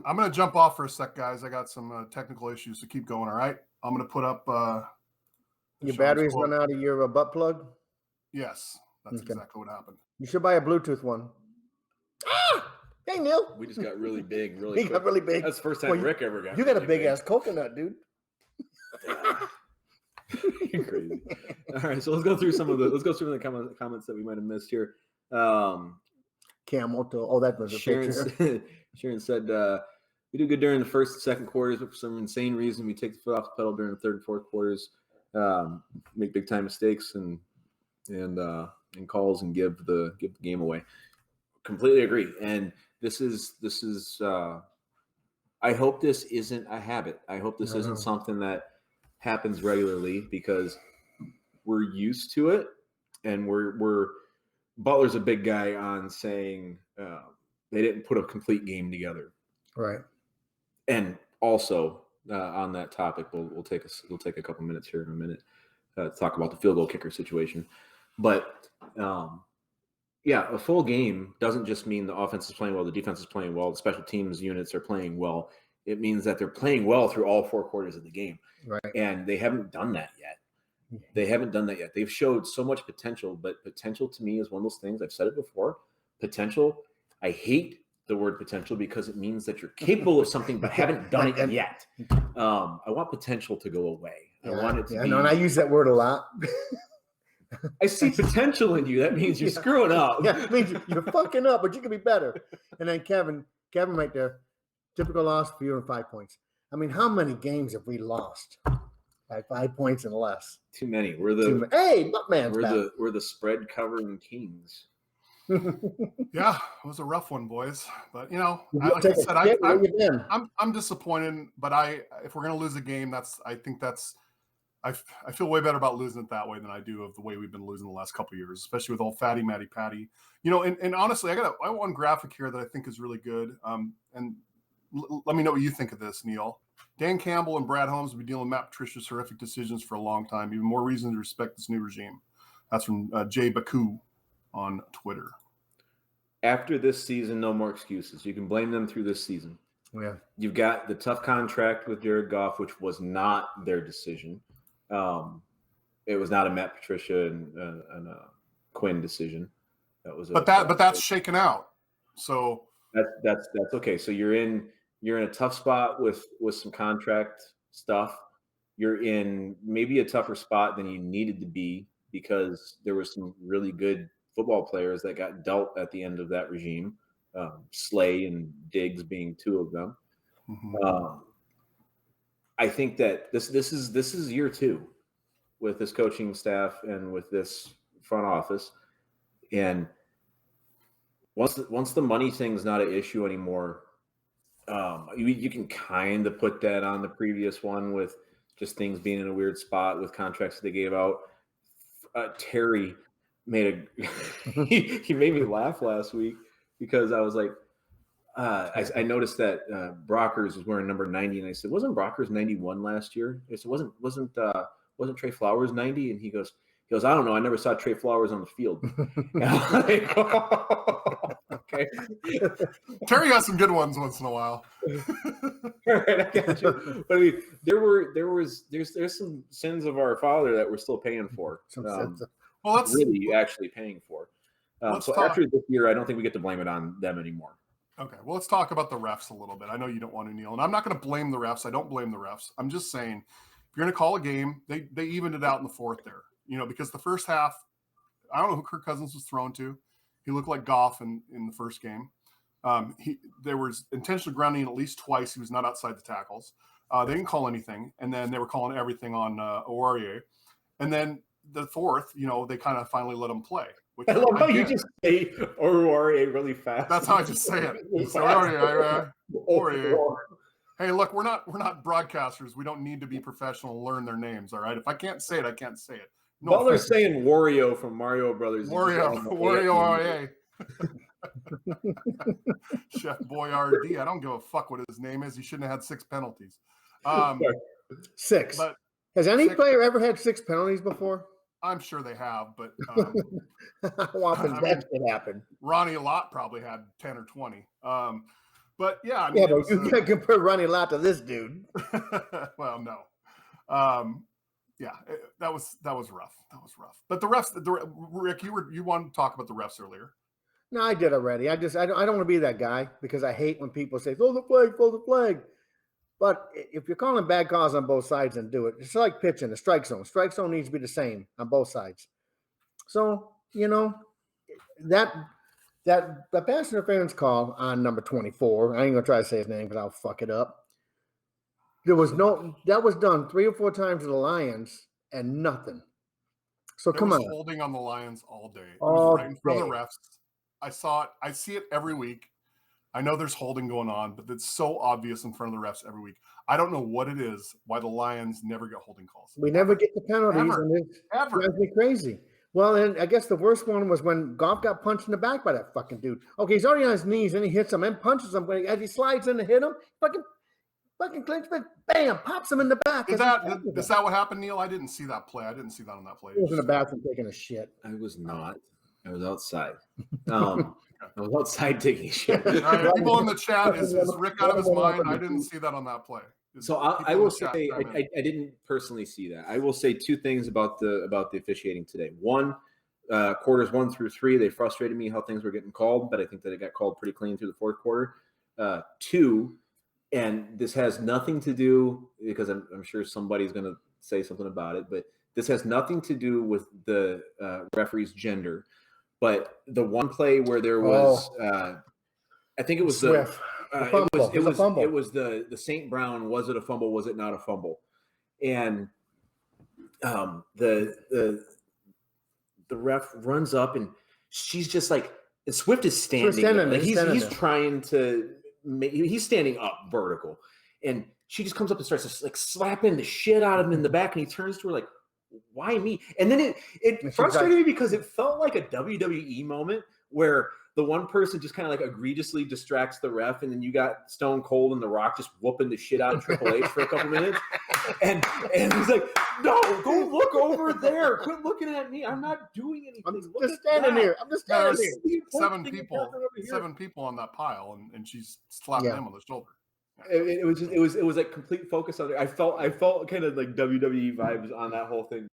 I'm going to jump off for a sec, guys. I got some technical issues, so keep going, all right? I'm going to put up your batteries run out of your butt plug? Yes, that's exactly what happened. You should buy a Bluetooth one. Ah! Hey, Neil. We just got really big, He got really big. That's the first time Rick ever got. You got a big-ass coconut, dude. You're crazy. All right, so let's go through some of the comments that we might have missed here. Camoto. Oh, that was a picture. Sharon said, we do good during the first and second quarters, but for some insane reason, we take the foot off the pedal during the third and fourth quarters, make big time mistakes and calls and give the game away. Completely agree. And this is I hope this isn't a habit. I hope this isn't something that happens regularly, because we're used to it, and we're Butler's a big guy on saying they didn't put a complete game together. Right. And also on that topic, we'll take a couple minutes here in a minute to talk about the field goal kicker situation. But a full game doesn't just mean the offense is playing well, the defense is playing well, the special teams units are playing well. It means that they're playing well through all four quarters of the game. Right. And they haven't done that yet. They've showed so much potential, but potential to me is one of those things. I've said it before. Potential, I hate the word potential because it means that you're capable of something but haven't done it yet. I want potential to go away. I want it to be. And I use that word a lot. I see potential in you. That means you're screwing up. Yeah, it means you're fucking up, but you can be better. And then Kevin right there, typical loss for you and 5 points. I mean, how many games have we lost by 5 points and less? Too many. We're the spread covering kings. Yeah, it was a rough one, boys. But like I said, I'm disappointed. But if we're gonna lose a game, I feel way better about losing it that way than I do of the way we've been losing the last couple of years, especially with old Fatty Matty Patty. And honestly, I got one graphic here that I think is really good. And let me know what you think of this, Neil. Dan Campbell and Brad Holmes have been dealing with Matt Patricia's horrific decisions for a long time. Even more reason to respect this new regime. That's from Jay Baku on Twitter. After this season, no more excuses. You can blame them through this season. Yeah. You've got the tough contract with Jared Goff, which was not their decision. It was not a Matt Patricia and a Quinn decision. But that's shaken out. So that's okay. So you're in a tough spot with some contract stuff. You're in maybe a tougher spot than you needed to be because there were some really good football players that got dealt at the end of that regime. Slay and Diggs being two of them. Mm-hmm. I think that this is year two with this coaching staff and with this front office. And once the money thing's not an issue anymore, you can kind of put that on the previous one with just things being in a weird spot with contracts that they gave out. Terry made he made me laugh last week because I was like, I noticed that Brockers was wearing number 90, and I said, wasn't Brockers 91 last year? I said, wasn't Trey Flowers 90? And he goes, I don't know. I never saw Trey Flowers on the field. And I'm like, oh, okay. Terry has some good ones once in a while. All right, I got you. But I mean, there's some sins of our father that we're still paying for. Well, that's really actually paying for. After this year, I don't think we get to blame it on them anymore. Okay, well, let's talk about the refs a little bit. I know you don't want to, Neil, and I'm not going to blame the refs. I don't blame the refs. I'm just saying, if you're going to call a game, they evened it out in the fourth there. Because the first half, I don't know who Kirk Cousins was thrown to. He looked like Goff in the first game. There was intentional grounding at least twice. He was not outside the tackles. They didn't call anything, and then they were calling everything on Oruwariye. And then the fourth, they kind of finally let him play. I love how you just say Oruwariye really fast. That's how I just say it. Oruwariye. Hey, look, we're not broadcasters. We don't need to be professional and learn their names, all right? If I can't say it, I can't say it. No Butler's saying Wario from Mario Brothers. Wario. Chef Boyardee. I don't give a fuck what his name is. He shouldn't have had 6 penalties. 6. But has any player ever had 6 penalties before? I'm sure they have, but how often that could happen? Ronnie Lott probably had 10 or 20. But yeah, I mean, but you can't compare Ronnie Lott to this dude. Well, no. Yeah, that was rough. That was rough. But the refs, Rick, you wanted to talk about the refs earlier. No, I did already. I don't want to be that guy because I hate when people say throw the flag, throw the flag. But if you're calling bad calls on both sides, then do it. It's like pitching, the strike zone. Strike zone needs to be the same on both sides. So, that pass interference call on number 24, I ain't going to try to say his name because I'll fuck it up. That was done 3 or 4 times to the Lions and nothing. So come on. Holding on the Lions all day. It was right in front of the refs. I saw it. I see it every week. I know there's holding going on, but it's so obvious in front of the refs every week. I don't know what it is, why the Lions never get holding calls. We never get the penalties, and it drives me crazy. Well, and I guess the worst one was when Goff got punched in the back by that fucking dude. Okay, he's already on his knees, and he hits him and punches him. But as he slides in to hit him, fucking clinchman, bam, pops him in the back. Is that what happened, Neil? I didn't see that play. I didn't see that on that play. He was in the bathroom taking a shit. I was not. I was outside. I was outside taking a shit. All right, people in the chat, is Rick out of his mind? I didn't see that on that play. So I will say I didn't personally see that. I will say 2 things about the officiating today. One, quarters 1 through 3, they frustrated me how things were getting called, but I think that it got called pretty clean through the 4th quarter. 2, and this has nothing to do, because I'm sure somebody's going to say something about it, but this has nothing to do with the referee's gender. But the one play where there was, I think it was it was the St. Brown. Was it a fumble? Was it not a fumble? And the ref runs up and she's just like, and Swift is standing. Like he's trying to make, he's standing up vertical, and she just comes up and starts to like slapping the shit out of him in the back, and he turns to her like, why me? And then it frustrated me because it felt like a WWE moment where the one person just kind of like egregiously distracts the ref, and then you got Stone Cold and The Rock just whooping the shit out of Triple H for a couple minutes. And he's like, no, go look over there. Quit looking at me. I'm not doing anything. I'm just standing here. Seven people on that pile, and she's slapping him on the shoulder. It was like complete focus on it. I felt kind of like WWE vibes on that whole thing.